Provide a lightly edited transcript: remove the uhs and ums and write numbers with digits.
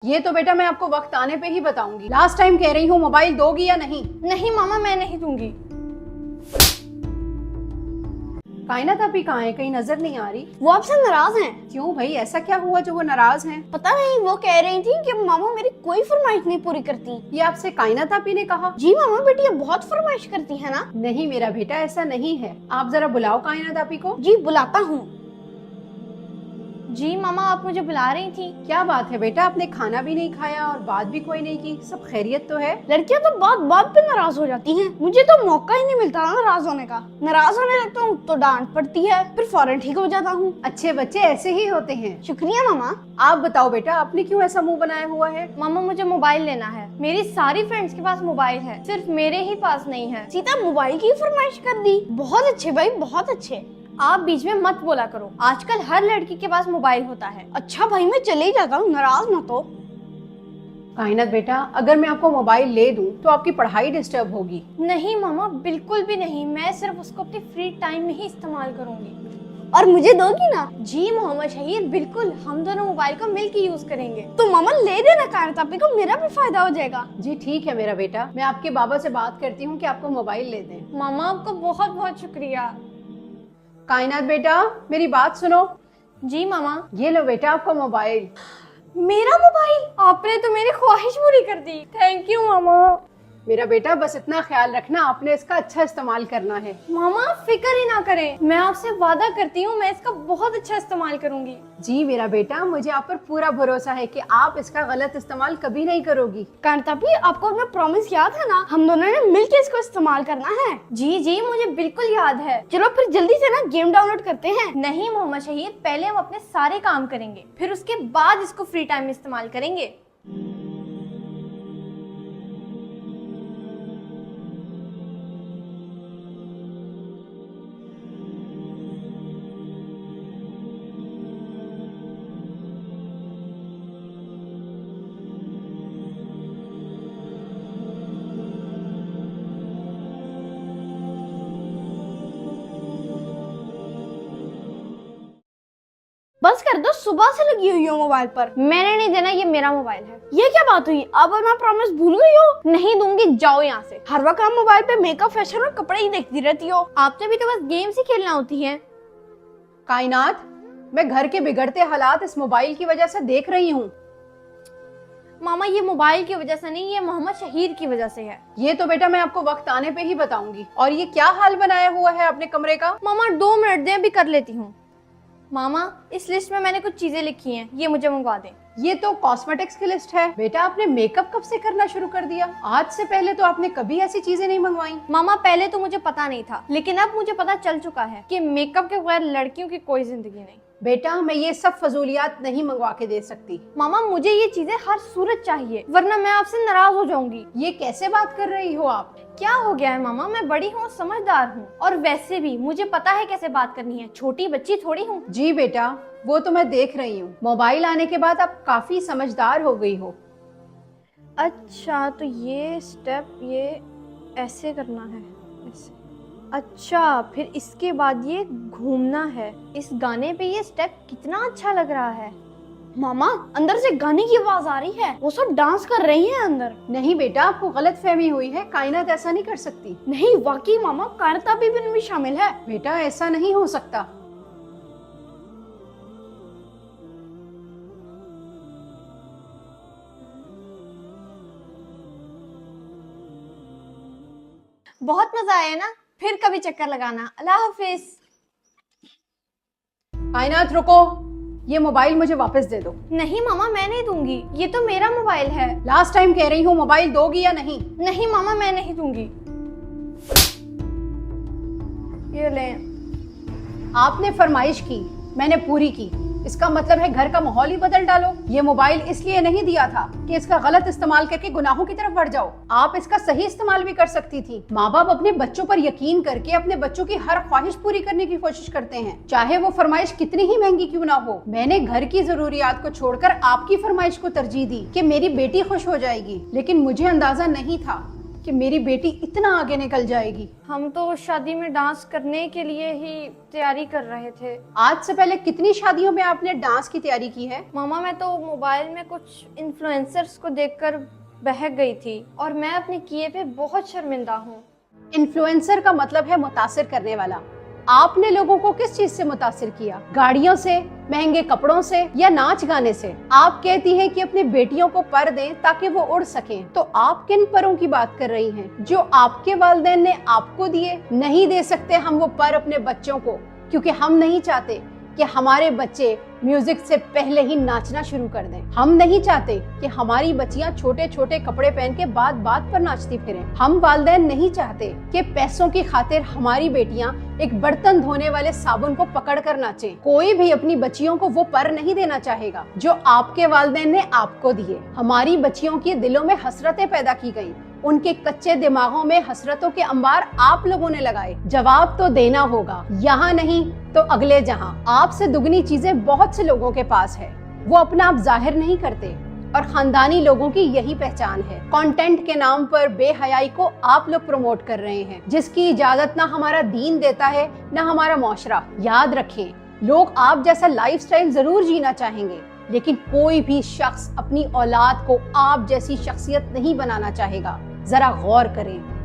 ये तो बेटा मैं आपको वक्त आने पे ही बताऊंगी। लास्ट टाइम कह रही हूँ मोबाइल दोगी या नहीं? नहीं मामा, मैं नहीं दूंगी। कायनात अभी कहाँ है? कहीं नजर नहीं आ रही। वो आपसे नाराज हैं। क्यों भाई, ऐसा क्या हुआ जो वो नाराज हैं? पता नहीं, वो कह रही थी कि मामा मेरी कोई फरमाइश नहीं पूरी करती। ये आपसे कायनात आपी ने कहा? जी मामा, बेटी ये बहुत फरमाइश करती है ना। नहीं मेरा बेटा, ऐसा नहीं है। आप जरा बुलाओ कायनात आपी को। जी बुलाता हूँ। जी मामा, आप मुझे बुला रही थी। क्या बात है बेटा, आपने खाना भी नहीं खाया और बात भी कोई नहीं की। सब खैरियत तो है? लड़कियां तो बात बात पे नाराज हो जाती हैं। मुझे तो मौका ही नहीं मिलता नाराज होने का। नाराज होने लगता हूँ तो डांट पड़ती है, फिर फौरन ठीक हो जाता हूँ। अच्छे बच्चे ऐसे ही होते हैं। शुक्रिया मामा। आप बताओ बेटा, आपने क्यों ऐसा मुंह बनाया हुआ है? मामा मुझे मोबाइल लेना है। मेरी सारी फ्रेंड्स के पास मोबाइल है, सिर्फ मेरे ही पास नहीं है। सीता मोबाइल की फरमाइश कर दी। बहुत अच्छे भाई, बहुत अच्छे। आप बीच में मत बोला करो, आजकल हर लड़की के पास मोबाइल होता है। अच्छा भाई, मैं चले ही जाता हूँ, नाराज मत हो। कायनात बेटा, अगर मैं आपको मोबाइल ले दूं तो आपकी पढ़ाई डिस्टर्ब होगी। नहीं मामा, बिल्कुल भी नहीं। मैं सिर्फ उसको अपने फ्री टाइम में ही इस्तेमाल करूंगी। और मुझे दोगी ना? जी मोहम्मद शहीर, बिल्कुल। हम दोनों मोबाइल को मिलकर यूज करेंगे। तो मामा ले देना कायनात आपी को, मेरा भी फायदा हो जाएगा। जी ठीक है मेरा बेटा, मैं आपके बाबा से बात करती हूँ कि आपको मोबाइल ले दें। मामा आपको बहुत बहुत शुक्रिया। कायनात बेटा, मेरी बात सुनो। जी मामा। ये लो बेटा आपका मोबाइल। मेरा मोबाइल? आपने तो मेरी ख्वाहिश पूरी कर दी। थैंक यू मामा। मेरा बेटा बस इतना ख्याल रखना, आपने इसका अच्छा इस्तेमाल करना है। मामा फिक्र ही ना करें, मैं आपसे वादा करती हूँ मैं इसका बहुत अच्छा इस्तेमाल करूंगी। जी मेरा बेटा, मुझे आप पर पूरा भरोसा है कि आप इसका गलत इस्तेमाल कभी नहीं करोगी। कांता भी, आपको अपना प्रॉमिस याद है ना? हम दोनों ने मिलकर इसको इस्तेमाल करना है। जी मुझे बिल्कुल याद है। चलो फिर जल्दी से ना गेम डाउनलोड करते हैं। नहीं मोहम्मद शहीद, पहले हम अपने सारे काम करेंगे, फिर उसके बाद इसको फ्री टाइम में इस्तेमाल करेंगे। बस कर दो, सुबह से लगी हुई हो मोबाइल पर। मैंने नहीं देना, ये मेरा मोबाइल है। ये क्या बात हुई? अब मैं प्रॉमिस भूल गई हो? नहीं दूंगी, जाओ यहाँ से। हर वक्त आप मोबाइल पे मेकअप, फैशन और कपड़े ही देखती रहती हो। आपने भी तो बस गेम्स ही खेलना होती है। कायनात, मैं घर के बिगड़ते हालात इस मोबाइल की वजह से देख रही हूँ। मामा ये मोबाइल की वजह से नहीं, ये मोहम्मद शहीर की वजह से है। ये तो बेटा मैं आपको वक्त आने पे ही बताऊंगी। और ये क्या हाल बनाया हुआ है अपने कमरे का? मामा 2 मिनट दें, अभी कर लेती हूँ। मामा इस लिस्ट में मैंने कुछ चीजें लिखी हैं, ये मुझे मंगवा दें। ये तो कॉस्मेटिक्स की लिस्ट है। बेटा आपने मेकअप कब से करना शुरू कर दिया? आज से पहले तो आपने कभी ऐसी चीजें नहीं मंगवाई। मामा पहले तो मुझे पता नहीं था, लेकिन अब मुझे पता चल चुका है कि मेकअप के बगैर लड़कियों की कोई जिंदगी नहीं। बेटा मैं ये सब फजूलियात नहीं मंगवा के दे सकती। मामा मुझे ये चीजें हर सूरत चाहिए, वरना मैं आपसे नाराज हो जाऊंगी। ये कैसे बात कर रही हो आप? क्या हो गया है मामा? मैं बड़ी हूँ, समझदार हूँ, और वैसे भी मुझे पता है कैसे बात करनी है। छोटी बच्ची थोड़ी हूँ। जी बेटा, वो तो मैं देख रही हूँ। मोबाइल आने के बाद आप काफी समझदार हो गई हो। अच्छा तो ये स्टेप ये ऐसे करना है, ऐसे। अच्छा फिर इसके बाद ये घूमना है। इस गाने पे ये स्टेप कितना अच्छा लग रहा है। मामा अंदर से गाने की आवाज आ रही है, वो सब डांस कर रही हैं अंदर। नहीं बेटा, आपको गलतफहमी हुई है। कायनात ऐसा नहीं कर सकती। नहीं वाकई मामा, कायनात भी शामिल है। बेटा ऐसा नहीं हो सकता। बहुत मजा आया ना? फिर कभी चक्कर लगाना। अल्लाह हाफिज। कायनात रुको, ये मोबाइल मुझे वापस दे दो। नहीं मामा, मैं नहीं दूंगी, ये तो मेरा मोबाइल है। लास्ट टाइम कह रही हूँ, मोबाइल दोगी या नहीं? नहीं मामा, मैं नहीं दूंगी। ये ले। आपने फरमाइश की, मैंने पूरी की। इसका मतलब है घर का माहौल ही बदल डालो। ये मोबाइल इसलिए नहीं दिया था कि इसका गलत इस्तेमाल करके गुनाहों की तरफ बढ़ जाओ। आप इसका सही इस्तेमाल भी कर सकती थी। माँ बाप अपने बच्चों पर यकीन करके अपने बच्चों की हर ख्वाहिश पूरी करने की कोशिश करते हैं, चाहे वो फरमाइश कितनी ही महंगी क्यों ना हो। मैंने घर की जरूरियात को छोड़कर आपकी फरमाइश को तरजीह दी कि मेरी बेटी खुश हो जाएगी, लेकिन मुझे अंदाजा नहीं था कि मेरी बेटी इतना आगे निकल जाएगी। हम तो शादी में डांस करने के लिए ही तैयारी कर रहे थे। आज से पहले कितनी शादियों में आपने डांस की तैयारी की है? मामा, मैं तो मोबाइल में कुछ इन्फ्लुएंसर्स को देखकर बहक गई थी और मैं अपने किए पे बहुत शर्मिंदा हूँ। इन्फ्लुएंसर का मतलब है मुतासिर करने वाला। आपने लोगों को किस चीज से मुतासिर किया? गाड़ियों से, महंगे कपड़ों से, या नाच गाने से? आप कहती हैं कि अपनी बेटियों को पर दें ताकि वो उड़ सकें, तो आप किन परों की बात कर रही हैं? जो आपके वालिदैन ने आपको दिए? नहीं दे सकते हम वो पर अपने बच्चों को, क्योंकि हम नहीं चाहते कि हमारे बच्चे म्यूजिक से पहले ही नाचना शुरू कर दें। हम नहीं चाहते कि हमारी बच्चियां छोटे छोटे कपड़े पहन के बात बात पर नाचती फिरें। हम वालिदैन नहीं चाहते कि पैसों की खातिर हमारी बेटियां एक बर्तन धोने वाले साबुन को पकड़ कर नाचें। कोई भी अपनी बच्चियों को वो पर नहीं देना चाहेगा जो आपके वालिदैन ने आपको दिए। हमारी बच्चियों के दिलों में हसरतें पैदा की गई, उनके कच्चे दिमागों में हसरतों के अंबार आप लोगों ने लगाए। जवाब तो देना होगा, यहाँ नहीं तो अगले जहां। आपसे दुगनी चीजें बहुत से लोगों के पास है, वो अपना आप जाहिर नहीं करते, और खानदानी लोगों की यही पहचान है। कंटेंट के नाम पर बेहयाई को आप लोग प्रमोट कर रहे हैं, जिसकी इजाजत ना हमारा दीन देता है ना हमारा मुआशरा। याद रखें, लोग आप जैसा लाइफस्टाइल जरूर जीना चाहेंगे, लेकिन कोई भी शख्स अपनी औलाद को आप जैसी शख्सियत नहीं बनाना चाहेगा। जरा गौर करें।